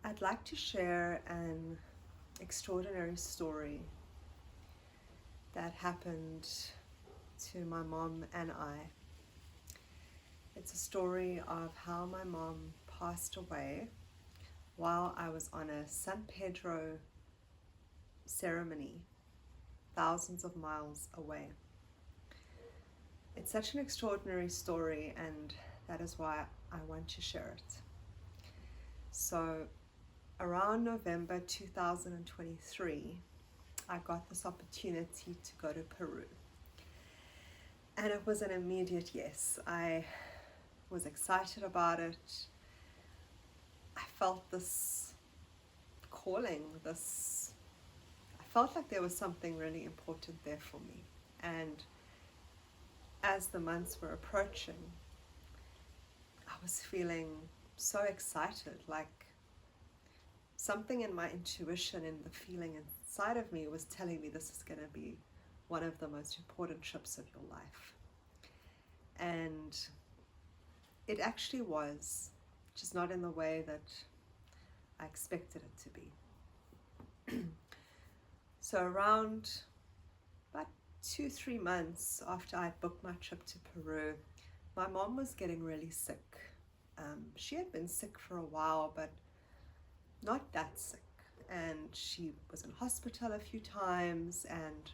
I'd like to share an extraordinary story that happened to my mom and I. It's a story of how my mom passed away while I was on a San Pedro ceremony, thousands of miles away. It's such an extraordinary story, and that is why I want to share it. So, around November 2023, I got this opportunity to go to Peru. And it was an immediate yes. I was excited about it. I felt this calling, I felt like there was something really important there for me. And as the months were approaching, I was feeling so excited, like something in my intuition and the feeling inside of me was telling me this is going to be one of the most important trips of your life. And it actually was, just not in the way that I expected it to be. So around about 2-3 months after I booked my trip to Peru, my mom was getting really sick. She had been sick for a while, but not that sick. And she was in hospital a few times, and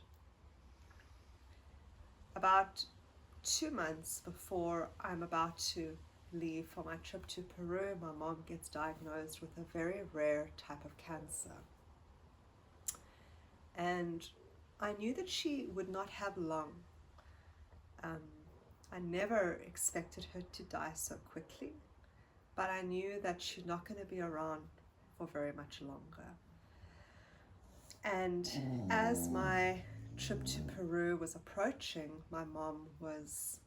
about 2 months before I'm about to leave for my trip to Peru, my mom gets diagnosed with a very rare type of cancer. And I knew that she would not have long. I never expected her to die so quickly, but I knew that she's not going to be around for very much longer. And as my trip to Peru was approaching, my mom was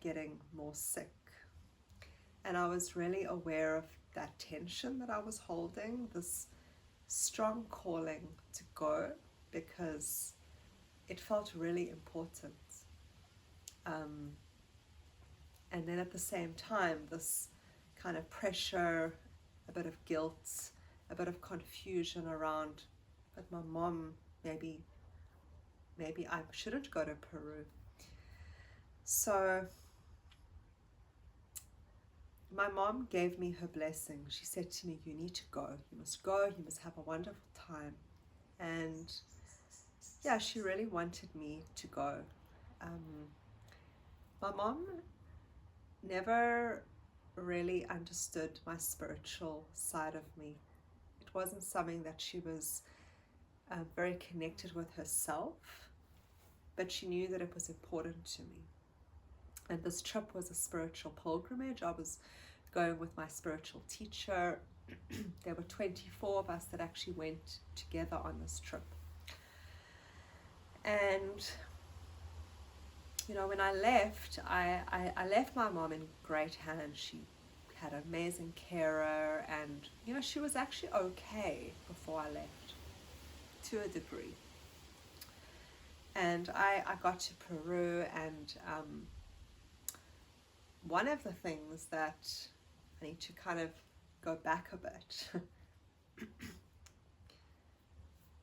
getting more sick. And I was really aware of that tension that I was holding, this strong calling to go, because it felt really important. And then at the same time, this kind of pressure, a bit of guilt, a bit of confusion around, but my mom, maybe I shouldn't go to Peru. So my mom gave me her blessing. She said to me, you need to go. You must go. You must have a wonderful time. And yeah, she really wanted me to go. My mom never really understood my spiritual side of me. It wasn't something that she was very connected with herself, but she knew that it was important to me. And this trip was a spiritual pilgrimage. I was going with my spiritual teacher. There were 24 of us that actually went together on this trip. And you know, when I left, I left my mom in great hands. She had an amazing carer, and you know, she was actually okay before I left, to a degree. And I got to Peru, and one of the things that I need to kind of go back a bit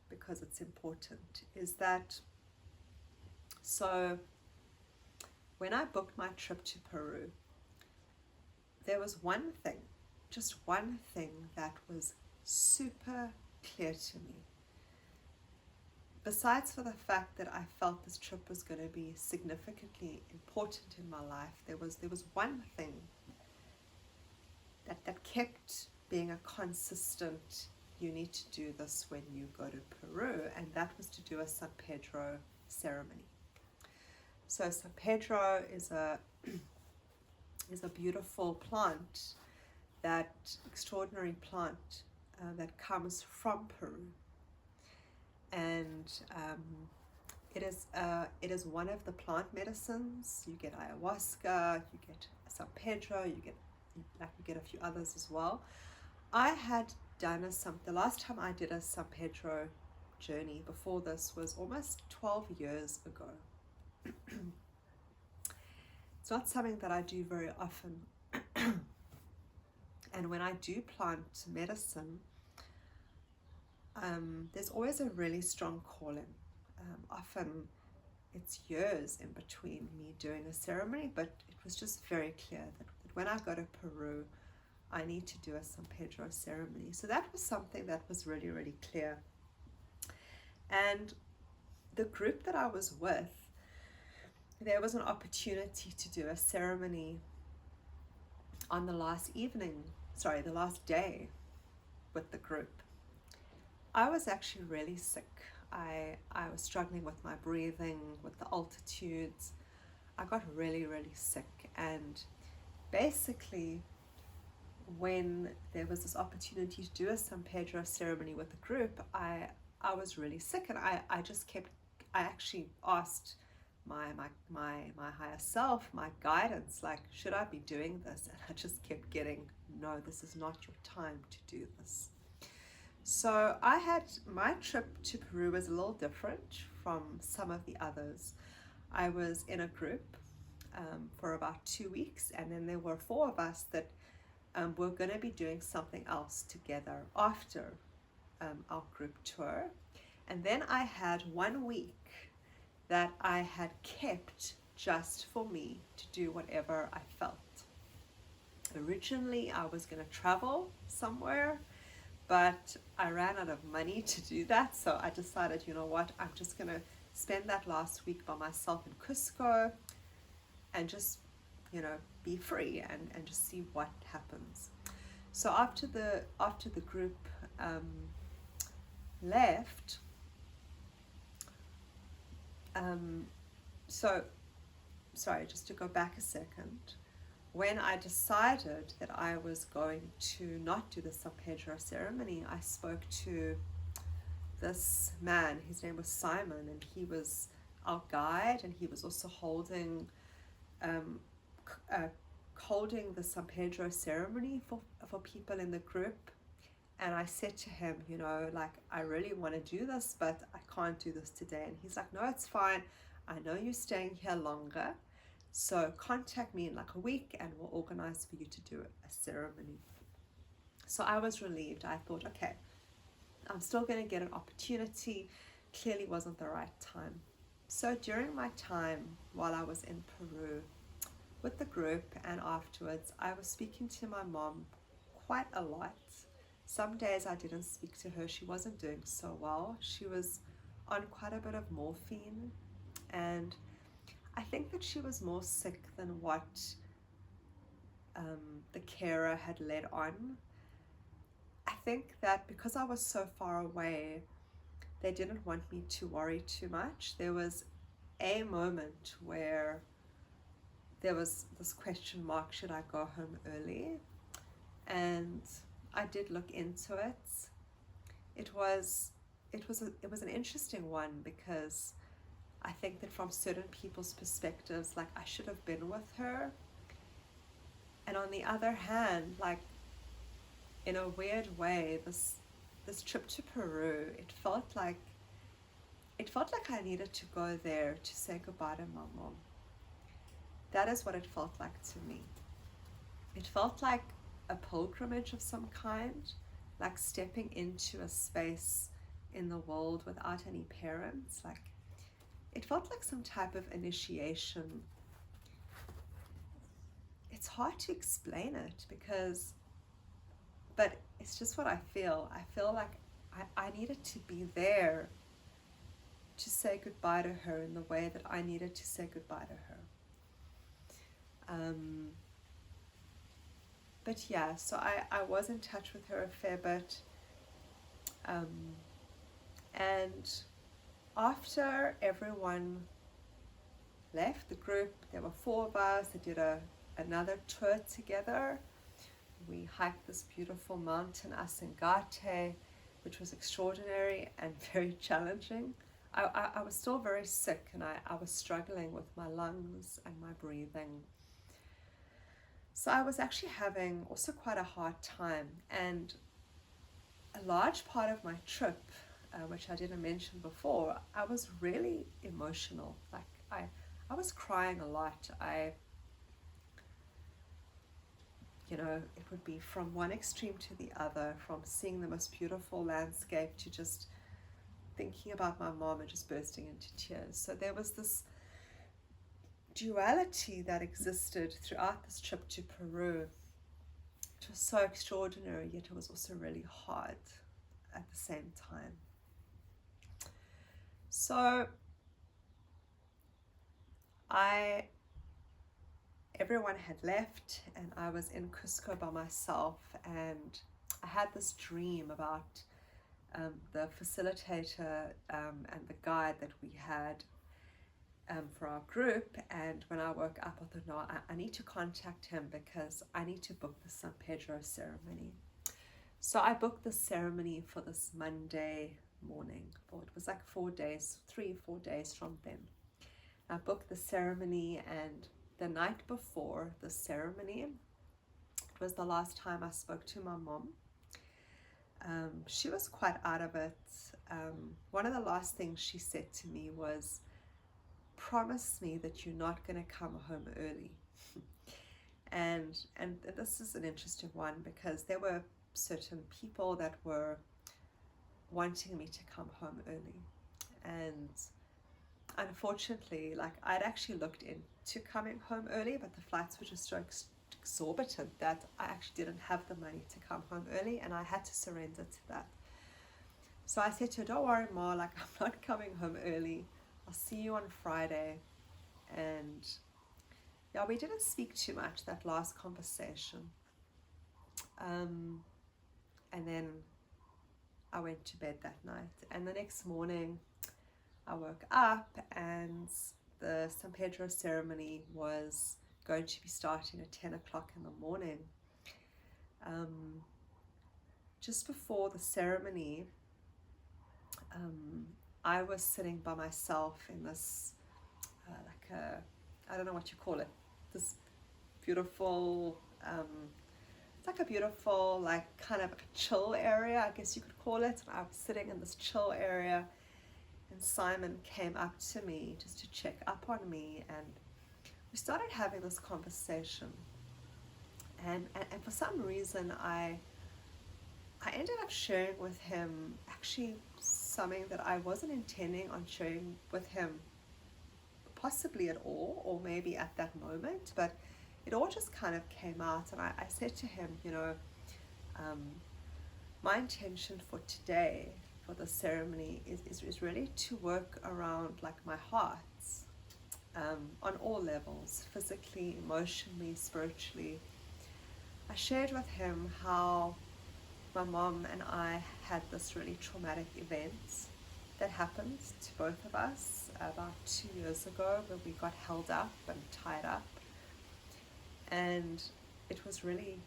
because it's important, is that, so when I booked my trip to Peru, there was one thing, just one thing that was super clear to me. Besides for the fact that I felt this trip was going to be significantly important in my life, there was one thing that kept being a consistent, you need to do this when you go to Peru, and that was to do a San Pedro ceremony. So San Pedro is a beautiful plant, that extraordinary plant that comes from Peru. And it is one of the plant medicines. You get ayahuasca, you get San Pedro, you get a few others as well. I had done the last time I did a San Pedro journey before this was almost 12 years ago. It's not something that I do very often. And when I do plant medicine, there's always a really strong calling. Often it's years in between me doing a ceremony, but it was just very clear that when I go to Peru, I need to do a San Pedro ceremony. So that was something that was really, really clear. And the group that I was with, there was an opportunity to do a ceremony on the last day with the group. I was actually really sick. I was struggling with my breathing, with the altitudes. I got really, really sick. And basically, when there was this opportunity to do a San Pedro ceremony with the group, I was really sick, and I actually asked my higher self, my guidance, like, should I be doing this? And I just kept getting, no, this is not your time to do this. So my trip to Peru was a little different from some of the others. I was in a group for about 2 weeks, and then there were 4 of us that were going to be doing something else together after our group tour. And then I had 1 week that I had kept just for me to do whatever I felt. Originally, I was going to travel somewhere, but I ran out of money to do that, so I decided, you know what, I'm just going to spend that last week by myself in Cuzco and just, be free and just see what happens. So after the group left, just to go back a second, when I decided that I was going to not do the San Pedro ceremony, I spoke to this man. His name was Simon, and he was our guide, and he was also holding the San Pedro ceremony for people in the group. And I said to him, I really want to do this, but I can't do this today. And he's like, no, it's fine. I know you're staying here longer, so contact me in like a week and we'll organize for you to do a ceremony. So I was relieved. I thought, okay, I'm still going to get an opportunity. Clearly wasn't the right time. So during my time while I was in Peru with the group and afterwards, I was speaking to my mom quite a lot. Some days I didn't speak to her. She wasn't doing so well. She was on quite a bit of morphine, and I think that she was more sick than what the carer had led on. I think that because I was so far away, they didn't want me to worry too much. There was a moment where there was this question mark, should I go home early? And I did look into it. It was an interesting one, because I think that from certain people's perspectives, like, I should have been with her. And on the other hand, like, in a weird way, this trip to Peru, it felt like I needed to go there to say goodbye to my mom. That is what it felt like to me. It felt like a pilgrimage of some kind, like stepping into a space in the world without any parents. Like, it felt like some type of initiation. It's hard to explain it but it's just what I feel. I feel like I needed to be there to say goodbye to her in the way that I needed to say goodbye to her. But yeah, so I was in touch with her a fair bit. And after everyone left the group, there were 4 of us that did another tour together. We hiked this beautiful mountain, Asengate, which was extraordinary and very challenging. I was still very sick, and I was struggling with my lungs and my breathing. So I was actually having also quite a hard time, and a large part of my trip, which I didn't mention before, I was really emotional. Like, I was crying a lot. you know, it would be from one extreme to the other, from seeing the most beautiful landscape to just thinking about my mom and just bursting into tears. So there was this duality that existed throughout this trip to Peru. It was so extraordinary, yet it was also really hard at the same time. So everyone had left and I was in Cuzco by myself, and I had this dream about the facilitator and the guide that we had for our group. And when I woke up, I thought, no, I need to contact him because I need to book the San Pedro ceremony. So I booked the ceremony for this Monday morning. It was like 4 days, 3-4 days from then. I booked the ceremony, and the night before the ceremony, it was the last time I spoke to my mom. She was quite out of it. One of the last things she said to me was, promise me that you're not going to come home early. and this is an interesting one because there were certain people that were wanting me to come home early, and unfortunately, like, I'd actually looked into coming home early, but the flights were just so exorbitant that I actually didn't have the money to come home early, and I had to surrender to that. So I said to her, don't worry, Ma, like, I'm not coming home early. I'll see you on Friday. And yeah, we didn't speak too much that last conversation. And then I went to bed that night, and the next morning I woke up and the San Pedro ceremony was going to be starting at 10 o'clock in the morning. Just before the ceremony, I was sitting by myself in this, I don't know what you call it, this beautiful, it's like a beautiful, like, kind of a chill area, I guess you could call it. And I was sitting in this chill area, and Simon came up to me just to check up on me, and we started having this conversation. And for some reason, I ended up sharing with him actually something that I wasn't intending on sharing with him possibly at all, or maybe at that moment, but it all just kind of came out. And I said to him, you know, my intention for today, for the ceremony, is really to work around, like, my heart, on all levels, physically, emotionally, spiritually. I shared with him how my mom and I had this really traumatic event that happened to both of us about 2 years ago, where we got held up and tied up, and it was really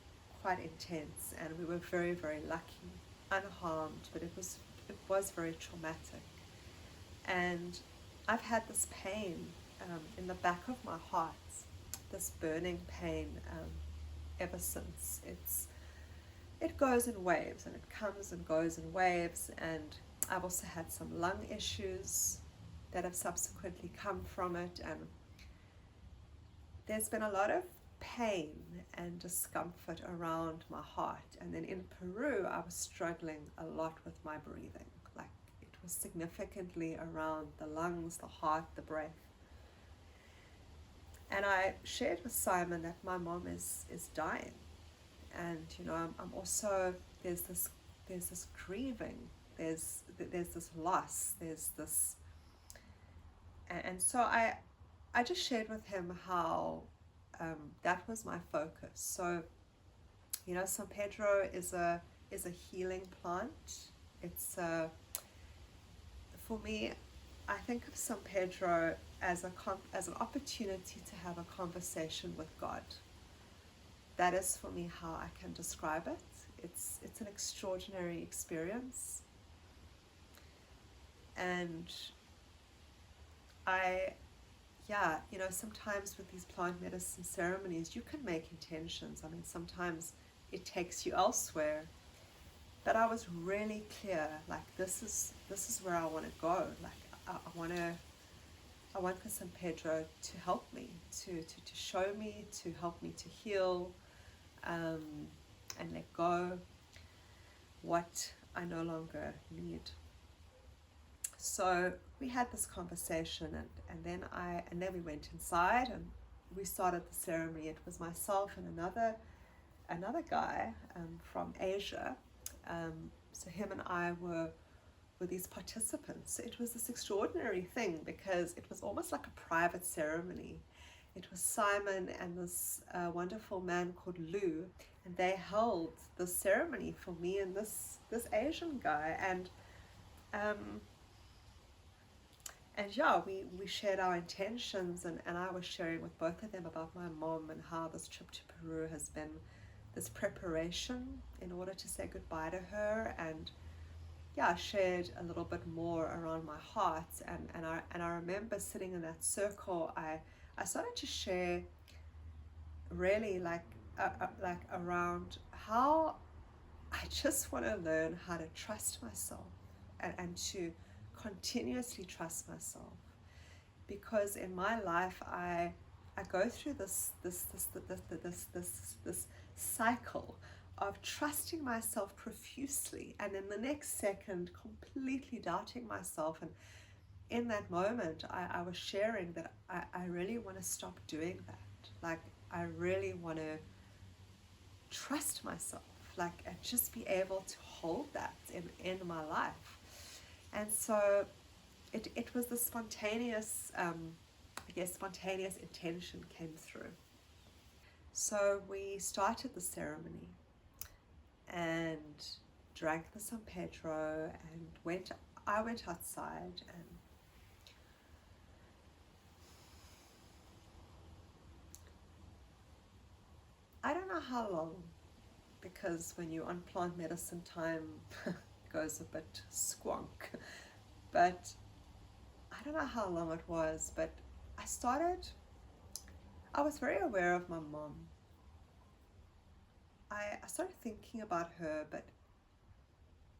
quite intense, and we were very, very lucky, unharmed, but it was very traumatic. And I've had this pain in the back of my heart, this burning pain, ever since. It goes in waves, and it comes and goes in waves, and I've also had some lung issues that have subsequently come from it, and there's been a lot of pain and discomfort around my heart. And then in Peru, I was struggling a lot with my breathing. Like, it was significantly around the lungs, the heart, the breath. And I shared with Simon that my mom is dying, and you know, I'm also, there's this grieving, there's this loss, there's this, and so I just shared with him how that was my focus. So, you know, San Pedro is a healing plant. It's for me, I think of San Pedro as an opportunity to have a conversation with God. That is, for me, how I can describe it. It's an extraordinary experience, and you know, sometimes with these plant medicine ceremonies, you can make intentions. I mean, sometimes it takes you elsewhere, but I was really clear, like, this is where I want to go. Like, I want San Pedro to help me, to show me, to help me to heal, and let go what I no longer need. So we had this conversation, and then we went inside and we started the ceremony. It was myself and another guy from Asia. So him and I were these participants. So it was this extraordinary thing because it was almost like a private ceremony. It was Simon and this wonderful man called Lou, and they held the ceremony for me and this Asian guy, and yeah, we shared our intentions, and I was sharing with both of them about my mom and how this trip to Peru has been this preparation in order to say goodbye to her. And yeah, I shared a little bit more around my heart, and I remember sitting in that circle, I started to share really like around how I just want to learn how to trust myself, and to continuously trust myself, because in my life I go through this cycle of trusting myself profusely, and in the next second completely doubting myself. And in that moment I was sharing that I really want to stop doing that. Like, I really want to trust myself, like, and just be able to hold that in my life. And so it was the spontaneous, spontaneous intention came through. So we started the ceremony and drank the San Pedro, and I went outside, and I don't know how long, because when you're on plant medicine, time goes a bit squonk, but I don't know how long it was, but I was very aware of my mom. I started thinking about her, but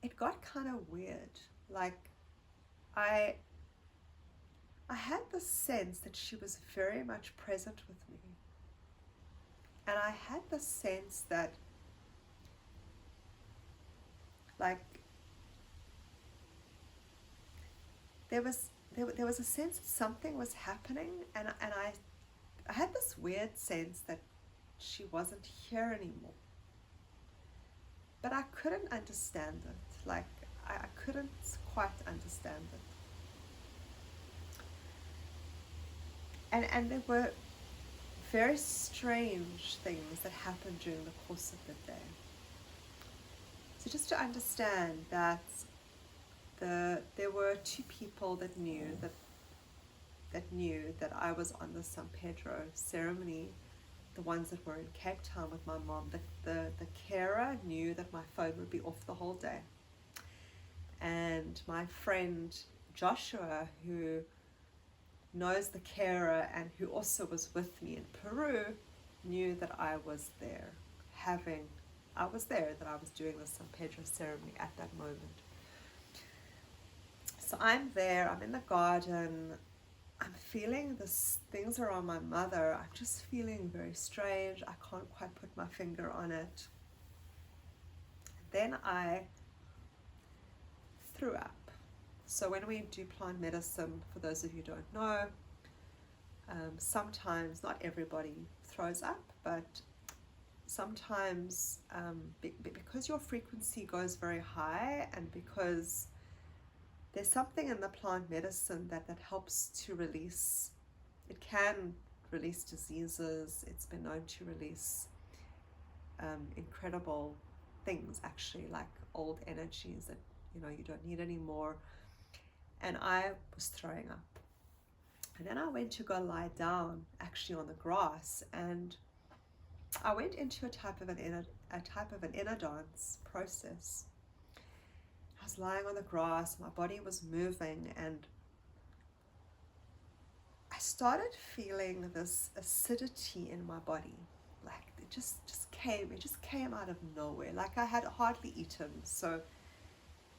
it got kind of weird. Like, I had the sense that she was very much present with me. And I had the sense that, like, there was a sense that something was happening, and I had this weird sense that she wasn't here anymore. But I couldn't understand it. Like, I couldn't quite understand it. And there were very strange things that happened during the course of the day. So just to understand that there were two people that knew that I was on the San Pedro ceremony, the ones that were in Cape Town with my mom. The carer knew that my phone would be off the whole day. And my friend Joshua, who knows the carer and who also was with me in Peru, knew that I was there, that I was doing the San Pedro ceremony at that moment. So I'm there, I'm in the garden, I'm feeling things around my mother. I'm just feeling very strange. I can't quite put my finger on it. Then I threw up. So when we do plant medicine, for those of you who don't know, sometimes, not everybody throws up, but sometimes because your frequency goes very high, and because there's something in the plant medicine that helps to release, it can release diseases. It's been known to release incredible things, actually, like old energies that you don't need anymore. And I was throwing up. And then I went to go lie down, actually on the grass, and I went into a type of an inner dance process. I was lying on the grass, my body was moving, and I started feeling this acidity in my body. Like, it just came out of nowhere. Like, I had hardly eaten, so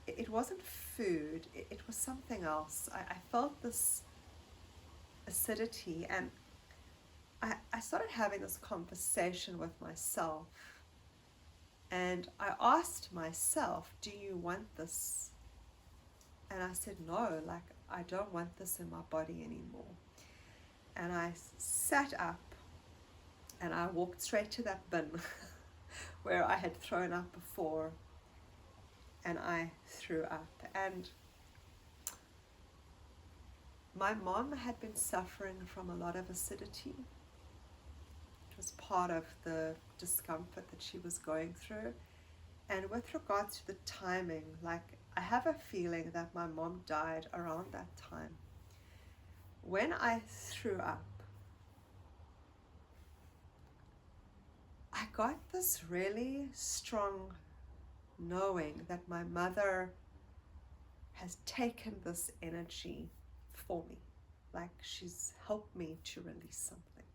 it wasn't food, it was something else. I felt this acidity, and I started having this conversation with myself, And I asked myself, do you want this? And I said, no, like, I don't want this in my body anymore. And I sat up and I walked straight to that bin where I had thrown up before, and I threw up. And my mom had been suffering from a lot of acidity. It was part of the discomfort that she was going through. And with regards to the timing, like, I have a feeling that my mom died around that time. When I threw up, I got this really strong knowing that my mother has taken this energy for me. Like, she's helped me to release something.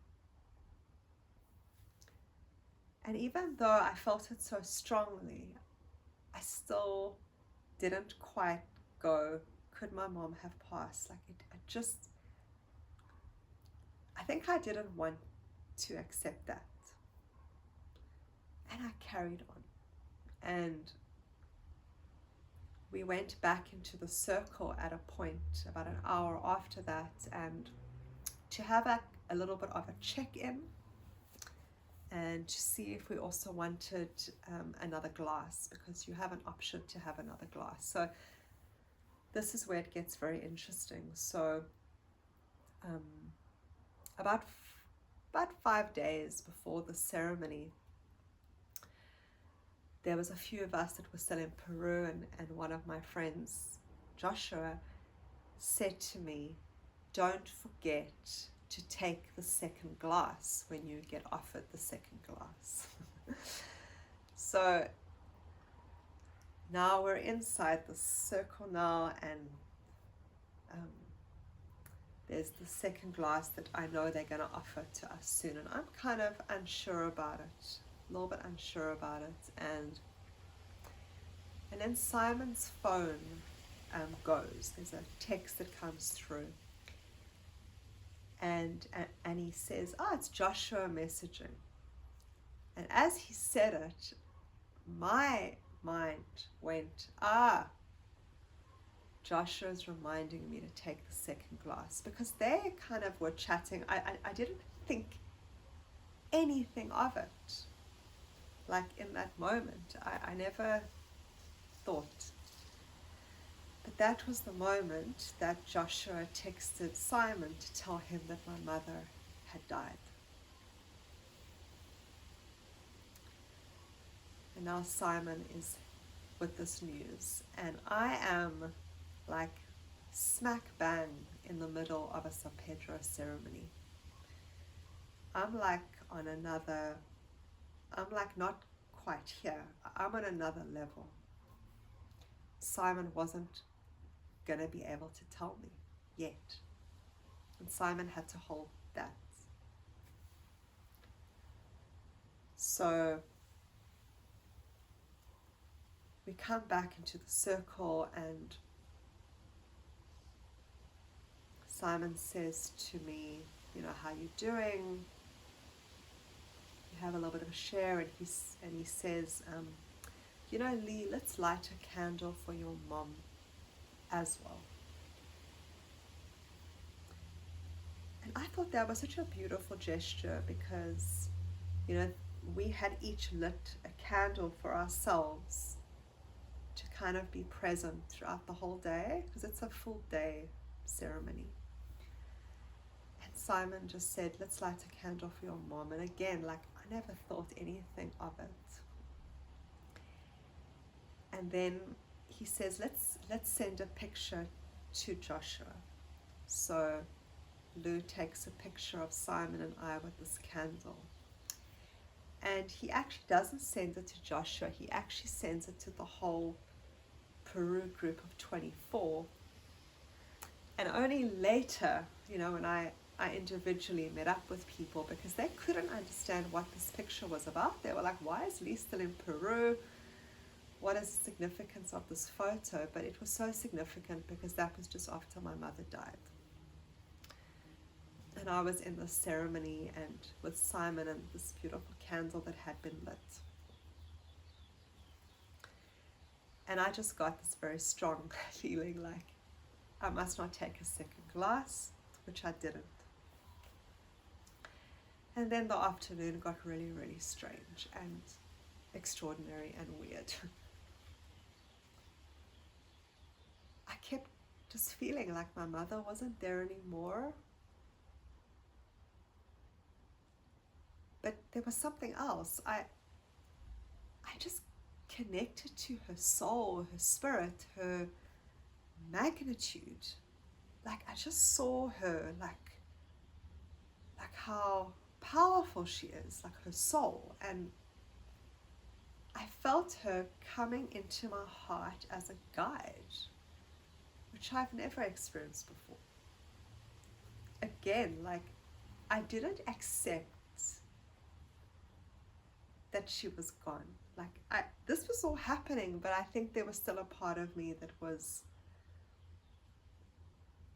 And even though I felt it so strongly, I still didn't quite go, could my mom have passed? Like, I think I didn't want to accept that. And I carried on. And we went back into the circle at a point about an hour after that, and to have a little bit of a check-in and to see if we also wanted another glass, because you have an option to have another glass. So this is where it gets very interesting. So about 5 days before the ceremony, there was a few of us that were still in Peru, and one of my friends, Joshua, said to me, don't forget to take the second glass when you get offered the second glass. So now we're inside the circle now, and there's the second glass that I know they're going to offer to us soon, and I'm kind of unsure about it, a little bit unsure about it. And then Simon's phone goes. There's a text that comes through, and he says, it's Joshua messaging. And as he said it, my mind went, Joshua's reminding me to take the second glass, because they kind of were chatting. I didn't think anything of it. Like, in that moment, I never thought. But that was the moment that Joshua texted Simon to tell him that my mother had died. And now Simon is with this news, and I am like smack bang in the middle of a San Pedro ceremony. I'm like not quite here. I'm on another level. Simon wasn't going to be able to tell me yet. And Simon had to hold that. So we come back into the circle, and Simon says to me, how you doing? We have a little bit of a share, and he says, Lee, let's light a candle for your mom as well. And I thought that was such a beautiful gesture, because, we had each lit a candle for ourselves to kind of be present throughout the whole day, because it's a full day ceremony. And Simon just said, let's light a candle for your mom. And again, like, I never thought anything of it. And then he says, let's send a picture to Joshua. So Lou takes a picture of Simon and I with this candle. And he actually doesn't send it to Joshua. He actually sends it to the whole Peru group of 24. And only later, when I individually met up with people, because they couldn't understand what this picture was about. They were like, why is Lee still in Peru? What is the significance of this photo? But it was so significant because that was just after my mother died. And I was in the ceremony and with Simon and this beautiful candle that had been lit. And I just got this very strong feeling like I must not take a second glass, which I didn't. And then the afternoon got really, really strange and extraordinary and weird. I kept just feeling like my mother wasn't there anymore. But there was something else. I just connected to her soul, her spirit, her magnitude. Like I just saw her, like how powerful she is, like her soul. And I felt her coming into my heart as a guide, which I've never experienced before. Again, like I didn't accept that she was gone. Like this was all happening, but I think there was still a part of me that was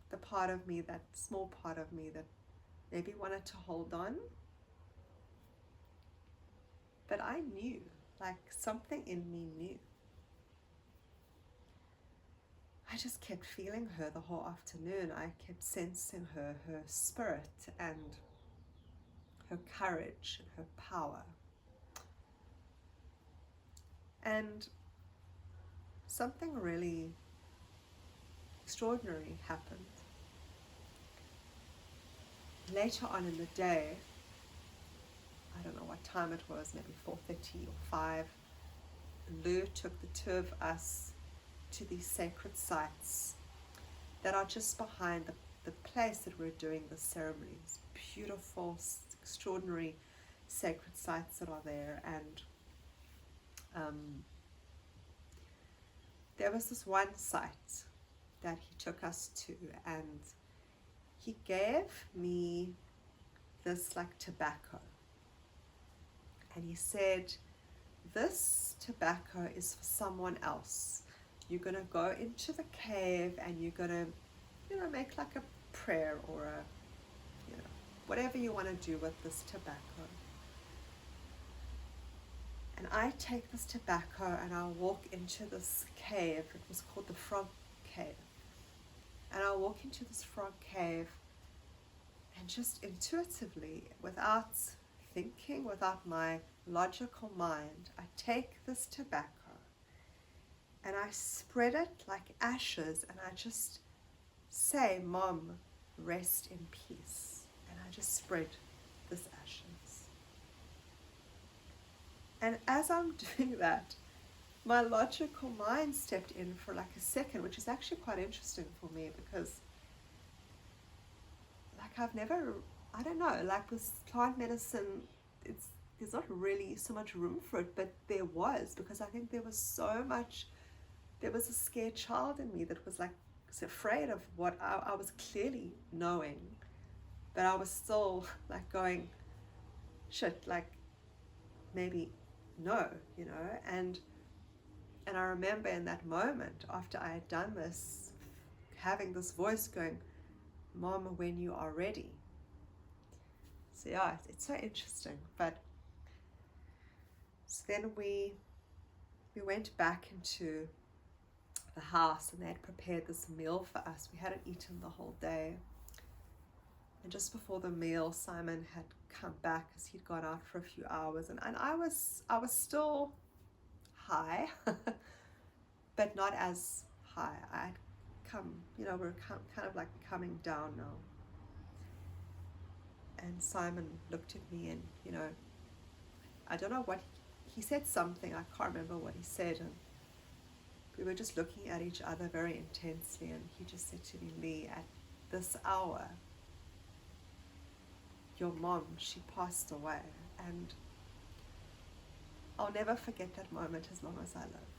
the part of me, that small part of me that maybe wanted to hold on. But I knew, like something in me knew. I just kept feeling her the whole afternoon. I kept sensing her spirit and her courage and her power. And something really extraordinary happened. Later on in the day, I don't know what time it was, maybe 4:30 or 5, Lou took the two of us to these sacred sites that are just behind the place that we're doing the ceremonies. Beautiful, extraordinary sacred sites that are there. And there was this one site that he took us to, and he gave me this like tobacco, and he said, this tobacco is for someone else. You're going to go into the cave and you're going to, make like a prayer or a, whatever you want to do with this tobacco. And I take this tobacco and I walk into this cave. It was called the Frog Cave. And I walk into this frog cave, and just intuitively, without thinking, without my logical mind, I take this tobacco and I spread it like ashes, and I just say, Mom, rest in peace. And I just spread this ashes. And as I'm doing that, my logical mind stepped in for like a second, which is actually quite interesting for me, because like I've never, I don't know, like with plant medicine, there's not really so much room for it, but there was, because I think there was a scared child in me that was like afraid of what I was clearly knowing, but I was still like going, shit, like maybe no, and I remember in that moment, after I had done this, having this voice going, Mom, when you are ready. So yeah, it's so interesting. But so then we went back into the house, and they had prepared this meal for us. We hadn't eaten the whole day. And just before the meal, Simon had come back because he'd gone out for a few hours, and I was still high, but not as high. I'd come, we're kind of like coming down now. And Simon looked at me, and I don't know what he said, something, I can't remember what he said, and we were just looking at each other very intensely, and he just said to me, Lee, at this hour, your mom, she passed away. And I'll never forget that moment as long as I live.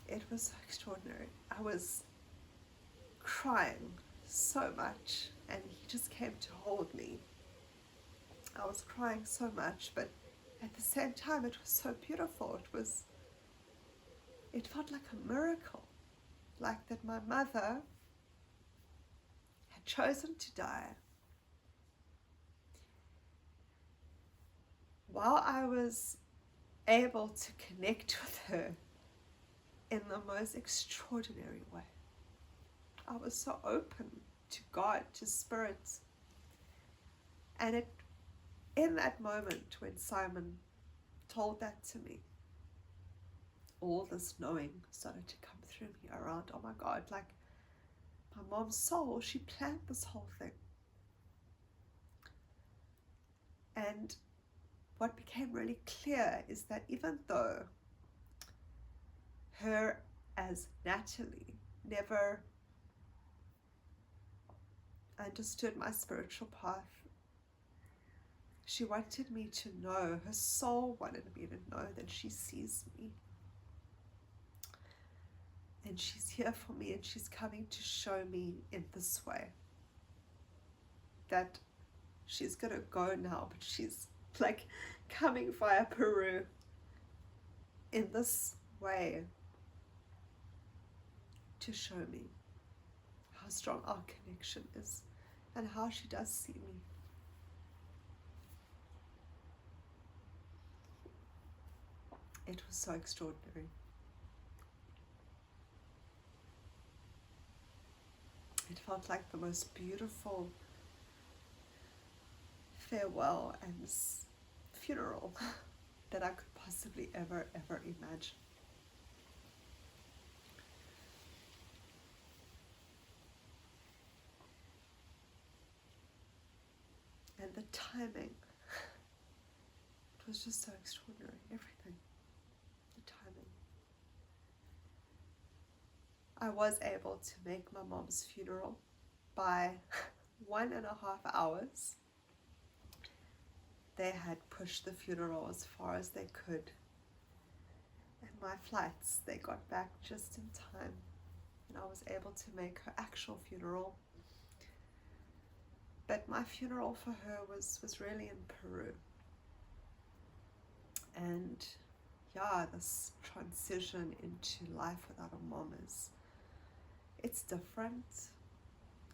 It was so extraordinary. I was crying so much, and he just came to hold me. I was crying so much, but at the same time it was so beautiful. It felt like a miracle, like that my mother had chosen to die while I was able to connect with her in the most extraordinary way. I was so open to God, to Spirit. And in that moment when Simon told that to me, all this knowing started to come through me around, oh my God, like my mom's soul, she planned this whole thing. And what became really clear is that even though her as Natalie never understood my spiritual path, she wanted me to know, her soul wanted me to know that she sees me. And she's here for me, and she's coming to show me in this way that she's going to go now, but she's like coming via Peru in this way to show me how strong our connection is and how she does see me. It was so extraordinary. It felt like the most beautiful farewell and funeral that I could possibly ever imagine. And the timing, it was just so extraordinary, everything, the timing. I was able to make my mom's funeral by 1.5 hours. They had pushed the funeral as far as they could. And my flights, they got back just in time. And I was able to make her actual funeral. But my funeral for her was really in Peru. And yeah, this transition into life without a mom it's different.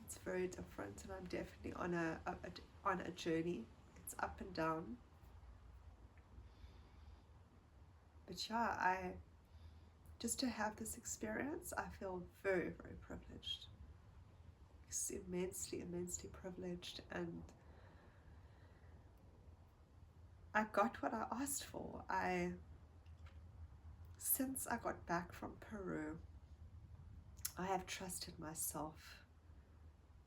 It's very different, and I'm definitely on a journey. It's up and down. But yeah, just to have this experience, I feel very privileged. It's immensely privileged, and I got what I asked for. Since I got back from Peru, I have trusted myself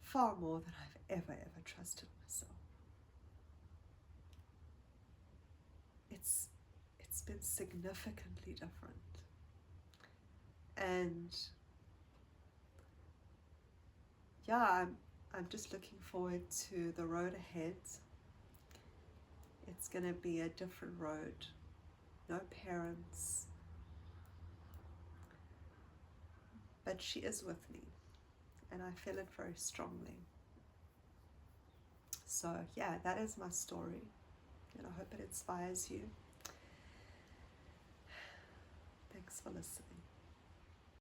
far more than I've ever trusted myself. It's been significantly different. And yeah, I'm just looking forward to the road ahead. It's gonna be a different road. No parents. But she is with me, and I feel it very strongly. So yeah, that is my story, and I hope it inspires you. Thanks for listening.